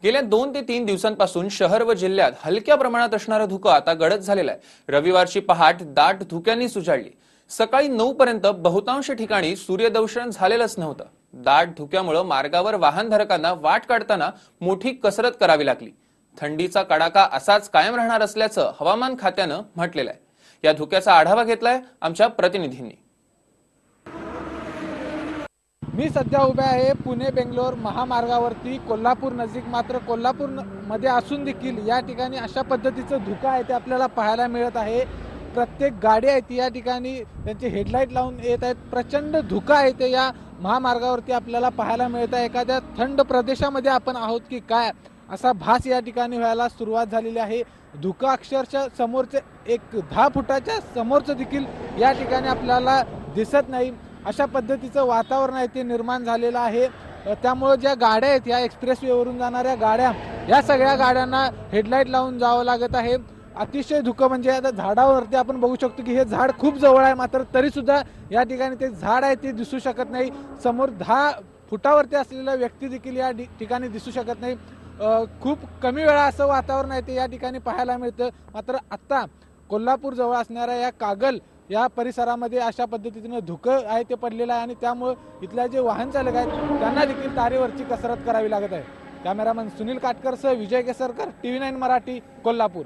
गेल्या 2 ते 3 दिवसांपासून शहर व जिल्ह्यात हलक्या प्रमाणात असणारा धुकं आता गडद झालेला आहे। रविवारची पहाट दाट धुक्यांनी सुजाडली। सकाळी 9 पर्यंत बहुतांश ठिकाणी सूर्यदर्शन झालेलंच नव्हतं। दाट धुक्यामुळे मार्गावर वाहनधारकांना वाट काढताना मोठी कसरत करावी लागली। थंडीचा कडाका असाच कायम राहणार असल्याचं हवामान खात्यानं म्हटलेलं आहे। या धुक्याचा आढावा घेतलाय आमच्या प्रतिनिधींनी। मी सध्या उभे आहे पुणे बेंगलोर महामार्गावरती कोल्हापूर नजीक। मात्र कोल्हापूर मध्ये असून देखील या ठिकाणी अशा पद्धतीचं धुकं आहे ते आपल्याला पाहायला मिळत आहे। प्रत्येक गाडी आहे ती या ठिकाणी त्यांचे हेडलाईट लावून येत आहेत। प्रचंड धुकं आहे ते या महामार्गावरती आपल्याला पाहायला मिळत आहे। एखाद्या थंड प्रदेशामध्ये आपण आहोत की काय असा भास या ठिकाणी व्हायला सुरुवात झालेली आहे। धुकं अक्षरशः समोरचे एक 10 फुटाच्या समोरचं देखील या ठिकाणी आपल्याला दिसत नाही। अशा पद्धतीचं वातावरण आहे ते निर्माण झालेलं आहे। त्यामुळे ज्या गाड्या आहेत या एक्सप्रेसवेवरून जाणाऱ्या गाड्या या सगळ्या गाड्यांना हेडलाईट लावून जावं लागत आहे। अतिशय धुकं म्हणजे आता झाडावरती आपण बघू शकतो की हे झाड खूप जवळ आहे, मात्र तरी सुद्धा या ठिकाणी ते झाड आहे ते दिसू शकत नाही। समोर 10 फुटावरती असलेला व्यक्ती देखील या ठिकाणी दिसू शकत नाही। खूप कमी वेळा असं वातावरण आहे ते या ठिकाणी पाहायला मिळतं। मात्र आता कोल्हापूर जवळ असणाऱ्या या कागल या परिसरामध्ये अशा पद्धतीने धुकं आहे ते पडलेलं आहे आणि त्यामुळे इथल्या जे वाहन चालक आहेत त्यांना देखील तारेवरची कसरत करावी लागत आहे। कॅमेरामन सुनील काटकरसह विजय केसरकर, TV9 मराठी, कोल्हापूर।